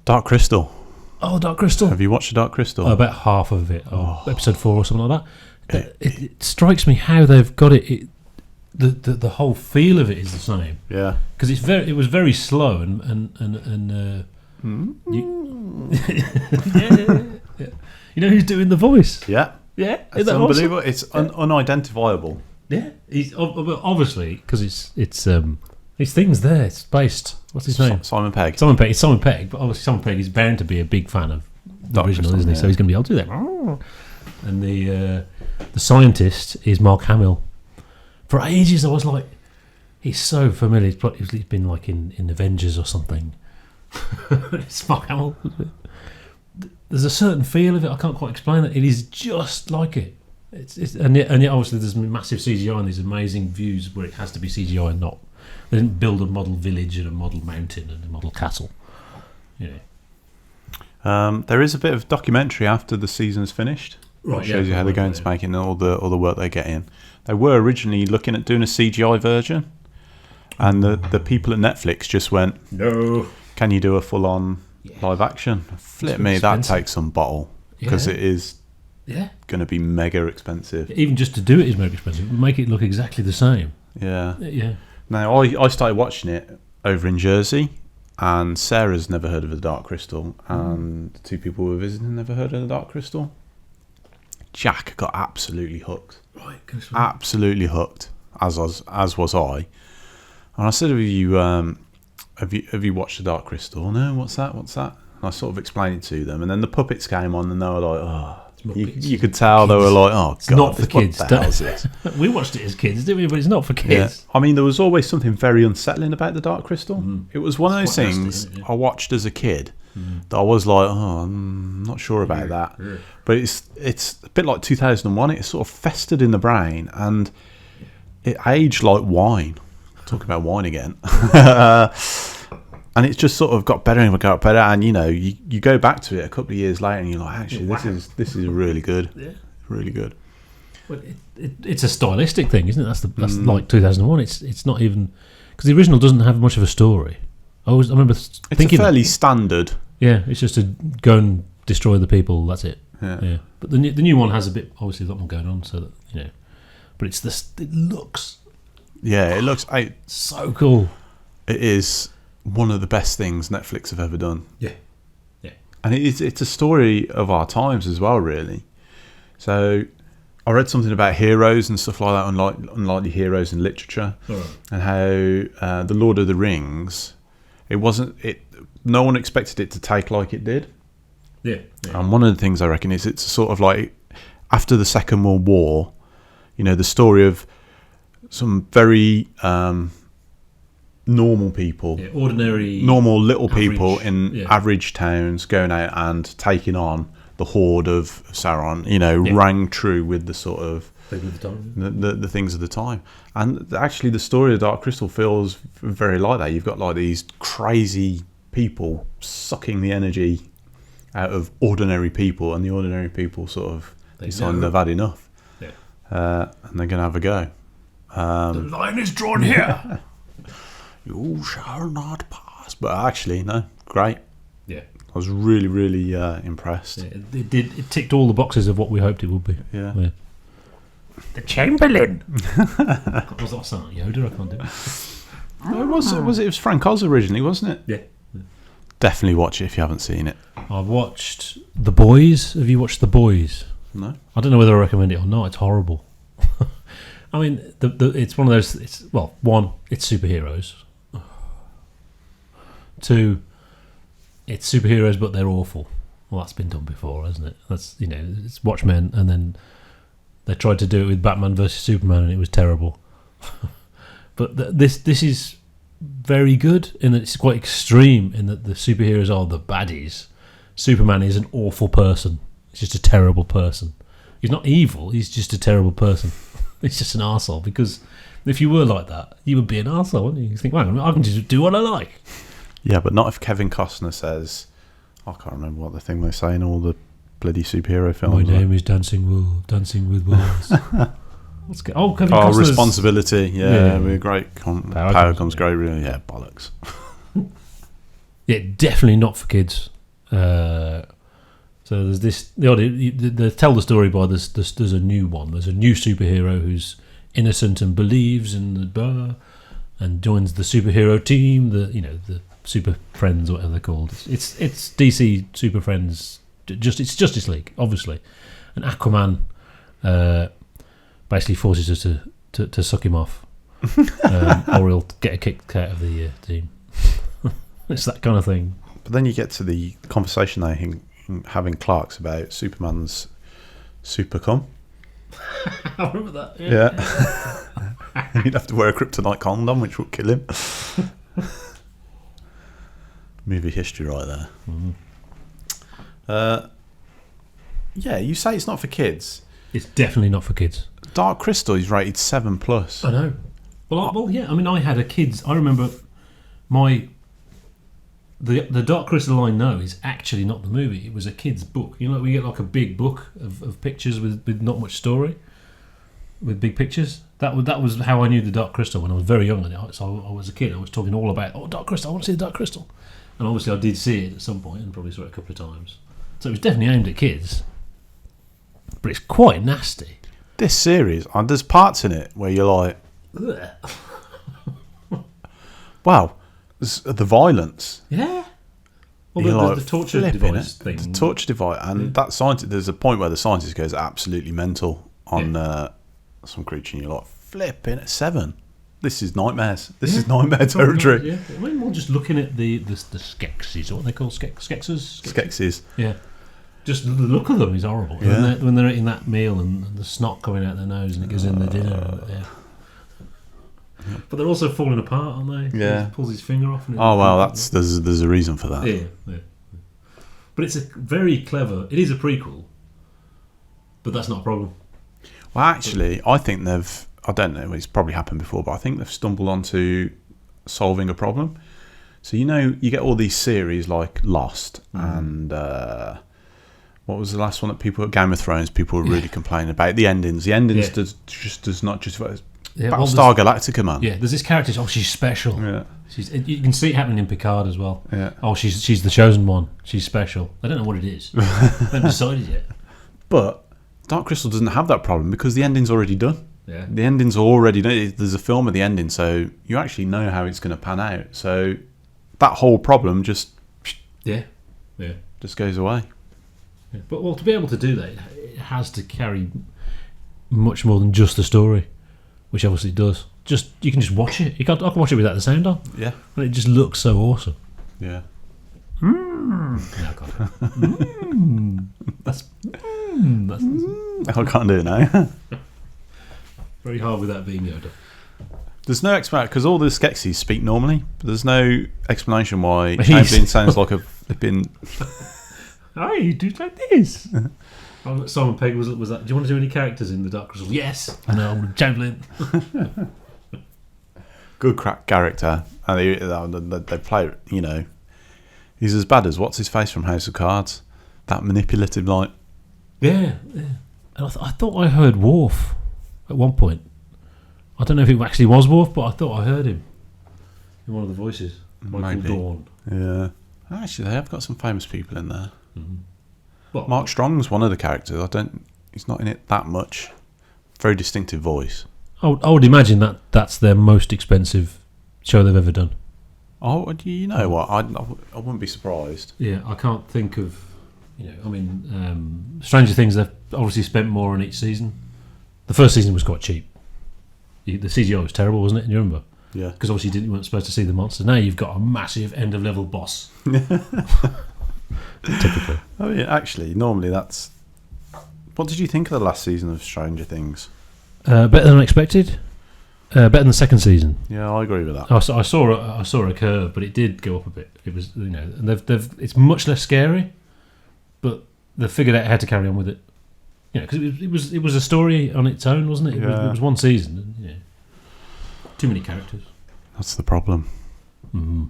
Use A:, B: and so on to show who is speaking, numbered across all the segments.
A: Dark Crystal.
B: Oh, Dark Crystal.
A: Have you watched The Dark Crystal?
B: About half of it. Episode 4 or something like that. It strikes me how they've got it. The whole feel of it is the same.
A: Yeah.
B: Because it was very slow and yeah. You know who's doing the voice?
A: Yeah.
B: Yeah.
A: It's unbelievable. Awesome? It's unidentifiable.
B: Yeah. He's obviously because it's his thing's there. It's based. What's his name?
A: Simon Pegg.
B: It's Simon Pegg, but obviously Simon Pegg is bound to be a big fan of the original, isn't he? Yeah. So he's going to be able to do that. And the scientist is Mark Hamill. For ages, I was like, he's so familiar. He's been like in Avengers or something. It's Mark Hamill. There's a certain feel of it. I can't quite explain it. It is just like it. And yet obviously there's massive CGI and these amazing views where it has to be CGI and not. They didn't build a model village and a model mountain and a model castle.
A: There is a bit of documentary after the season's finished.
B: Right,
A: shows you how they're going to make it and all the work they get in. They were originally looking at doing a CGI version, and the people at Netflix just went, "No, can you do a full-on live action?" Flip me, that takes some bottle because it is going to be mega expensive.
B: Even just to do it is mega expensive. Make it look exactly the same.
A: Yeah. Now I started watching it over in Jersey, and Sarah's never heard of the Dark Crystal, and the two people we were visiting never heard of the Dark Crystal. Jack got absolutely hooked. Right, absolutely hooked, as was I. And I said, "Have you watched the Dark Crystal?" "No, what's that?" And I sort of explained it to them, and then the puppets came on, and they were like, "Oh." You could tell they were like, "Oh,
B: it's God, not for kids."
A: What the hell is this?
B: We watched it as kids, didn't we? But it's not for kids.
A: Yeah. I mean, there was always something very unsettling about the Dark Crystal. It was one of those things nasty, I watched as a kid that I was like, "Oh, I'm not sure about that." Yeah. But it's a bit like 2001. It sort of festered in the brain, and it aged like wine. Talking about wine again. And it's just sort of got better and got better, and you go back to it a couple of years later, and you're like, actually, this is really good, really good.
B: Well, it's a stylistic thing, isn't it? That's like 2001. It's not even because the original doesn't have much of a story. I remember thinking
A: it's fairly standard.
B: Yeah, it's just to go and destroy the people. That's it. Yeah. But the new one has obviously a lot more going on, so that But it looks.
A: Yeah, it looks
B: so cool.
A: It is one of the best things Netflix have ever done.
B: Yeah.
A: And it's a story of our times as well, really. So I read something about heroes and stuff like that, unlikely heroes in literature, and how the Lord of the Rings, no one expected it to take like it did.
B: Yeah.
A: And one of the things I reckon is it's sort of like after the Second World War, the story of some very normal people, normal little people in average towns going out and taking on the horde of Sauron, rang true with the sort of the things of the time. And actually the story of Dark Crystal feels very like that. You've got like these crazy people sucking the energy out of ordinary people, and the ordinary people sort of decide they've had enough, and they're going to have a go.
B: The line is drawn here.
A: You shall not pass. But actually, no, great.
B: Yeah,
A: I was really, really impressed.
B: Yeah, it ticked all the boxes of what we hoped it would be.
A: Yeah.
B: The Chamberlain. Was that something Yoda? I can't do it.
A: No, it was Frank Oz originally, wasn't it?
B: Yeah.
A: Definitely watch it if you haven't seen it.
B: I've watched The Boys. Have you watched The Boys?
A: No.
B: I don't know whether I recommend it or not. It's horrible. I mean, it's one of those. One, it's superheroes. 2, it's superheroes, but they're awful. Well, that's been done before, hasn't it? That's it's Watchmen, and then they tried to do it with Batman versus Superman, and it was terrible. But this is very good in that it's quite extreme in that the superheroes are the baddies. Superman is an awful person. He's just a terrible person. He's not evil. He's just a terrible person. He's just an arsehole, because if you were like that, you would be an arsehole, wouldn't you? You think, well, I can just do what I like.
A: Yeah, but not if Kevin Costner says, I can't remember what the thing they say in all the bloody superhero films.
B: My name is Dancing with Wolves. Kevin Costner's
A: Responsibility. Yeah. We're great. Power comes great. Really, yeah, bollocks.
B: Yeah, definitely not for kids. So there's this. They tell the story by this. There's a new one. There's a new superhero who's innocent and believes in the bar, and joins the superhero team. The Super Friends, or whatever they're called. It's DC Super Friends. It's Justice League, obviously, and Aquaman basically forces us to suck him off, or he'll get a kick out of the team. It's that kind of thing.
A: But then you get to the conversation they having Clark's about Superman's super cum.
B: I remember that.
A: Yeah. He'd have to wear a kryptonite condom, which would kill him. Movie history right there.
B: Mm-hmm.
A: Yeah, you say it's not for kids.
B: It's definitely not for kids.
A: Dark Crystal is rated 7+.
B: I know. Well, yeah. I mean, I had a kids. I remember the Dark Crystal I know is actually not the movie. It was a kid's book. You know, we get like a big book of pictures with not much story, with big pictures. That was how I knew the Dark Crystal when I was very young. So I was a kid. I was talking all about Dark Crystal. I want to see the Dark Crystal, and obviously I did see it at some point and probably saw it a couple of times. So it was definitely aimed at kids, but it's quite nasty.
A: This series, there's parts in it where you're like, wow, the violence.
B: Yeah. Well, the torture device thing.
A: The torture device, and that scientist. There's a point where the scientist goes absolutely mental on some creature, and you're like, flipping at 7. This is nightmares. This is nightmare territory.
B: Yeah. I mean, we're just looking at the Skeksis, what they call Skeksis.
A: Skeksis.
B: Yeah. Just the look of them is horrible.
A: Yeah.
B: When they're eating that meal and the snot coming out their nose and it goes in the dinner. Yeah. But they're also falling apart, aren't they?
A: Yeah.
B: He pulls his finger off. And
A: there's a reason for that.
B: Yeah. But it's a very clever. It is a prequel, but that's not a problem.
A: Well, actually, I think I don't know, it's probably happened before, but I think they've stumbled onto solving a problem. So, you get all these series like Lost and what was the last one that Game of Thrones, people were really complaining about? The endings. The endings does not just... Battlestar Galactica, man.
B: Yeah, there's this character, she's special.
A: Yeah.
B: You can see it happening in Picard as well.
A: Yeah.
B: Oh, she's the chosen one. She's special. I don't know what it is. They haven't decided yet.
A: But Dark Crystal doesn't have that problem because the ending's already done.
B: Yeah.
A: The ending's already done. There's a film of the ending, so you actually know how it's going to pan out. So that whole problem just goes away.
B: Yeah. But to be able to do that, it has to carry much more than just the story, which obviously it does. You can just watch it. I can watch it without the sound on.
A: Yeah.
B: And it just looks so awesome.
A: Yeah.
B: Yeah, that's.
A: I can't do it now.
B: Very hard with that being Yoda.
A: There's no explanation because all the Skeksis speak normally, but there's no explanation why Chamberlain sounds like a flipping.
B: Hey, you do like this. Simon Pegg was that? Do you want to do any characters in the Dark Crystal? Yes. No, Chamberlain.
A: Good crack character, and they play. He's as bad as what's his face from House of Cards. That manipulative, like.
B: Yeah. And I thought I heard Worf at one point. I don't know if it actually was Worf, but I thought I heard him in one of the voices. Michael Dorn.
A: Yeah. Actually, they have got some famous people in there.
B: Mm-hmm. Well,
A: Mark Strong's one of the characters. He's not in it that much. Very distinctive voice.
B: I would imagine that's their most expensive show they've ever done.
A: Oh, you know what? I wouldn't be surprised.
B: Yeah, I can't think of. Stranger Things. They've obviously spent more on each season. The first season was quite cheap. The CGI was terrible, wasn't it? You remember?
A: Yeah.
B: Because obviously you weren't supposed to see the monsters. Now you've got a massive end of level boss. Typically.
A: Oh yeah, actually, normally that's. What did you think of the last season of Stranger Things?
B: Better than expected. Better than the second season.
A: Yeah, I agree with that.
B: I saw a curve, but it did go up a bit. It was and it's much less scary, but they figured out how to carry on with it. Because it was a story on its own, wasn't it? It was one season. And, too many characters.
A: That's the problem. I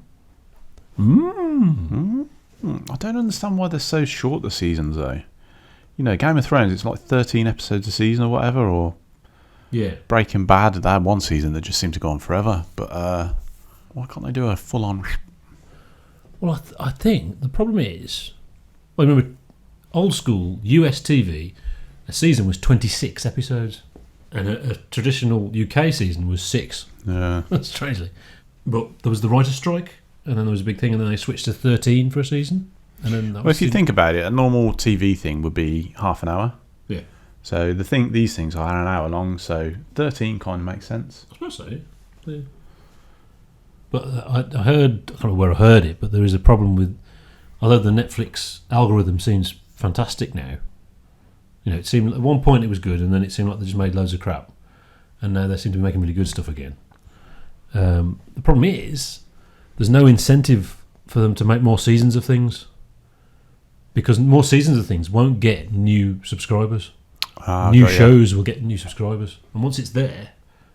A: don't understand why they're so short, the seasons, though. Game of Thrones, it's like 13 episodes a season or whatever, or Breaking Bad, they had one season that just seemed to go on forever. But why can't they do a full-on...
B: Well, I think the problem is I remember old school US TV, a season was 26 episodes, and a traditional UK season was 6.
A: Yeah.
B: Strangely. But there was the writer's strike, and then there was a big thing, and then they switched to 13 for a season. And then
A: Well, if you think about it, a normal TV thing would be half an hour.
B: Yeah.
A: So these things are an hour long, so 13 kind of makes sense.
B: I suppose so. Yeah. But I heard, I can't remember where I heard it, but there is a problem with, although the Netflix algorithm seems fantastic now, you know, it seemed at one point it was good, and then it seemed like they just made loads of crap, and now they seem to be making really good stuff again. The problem is there's no incentive for them to make more seasons of things, because more seasons of things won't get new subscribers. New shows will get new subscribers, and once it's there,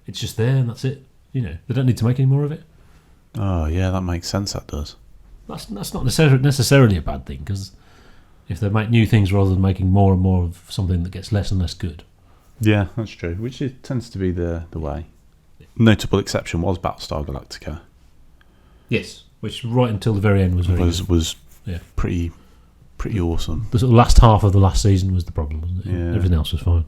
B: it's just there, and that's it. You know, they don't need to make any more of it.
A: Oh yeah, that makes sense. That does.
B: That's not necessarily a bad thing, because if they make new things rather than making more and more of something that gets less and less good.
A: Yeah, that's true. Which tends to be the way. Notable exception was Battlestar Galactica.
B: Yes, which right until the very end was very good.
A: Was pretty awesome.
B: The sort of last half of the last season was the problem, wasn't it?
A: Yeah.
B: Everything else was fine.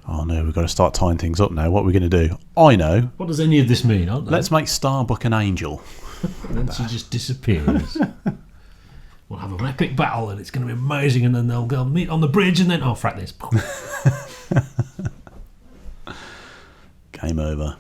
A: Oh no, we've got to start tying things up now. What are we going to do? I know.
B: What does any of this mean?
A: Let's make Starbuck an angel.
B: And then she just disappears. We'll have an epic battle, and it's going to be amazing, and then they'll go meet on the bridge, and then, oh, frack this.
A: Game over.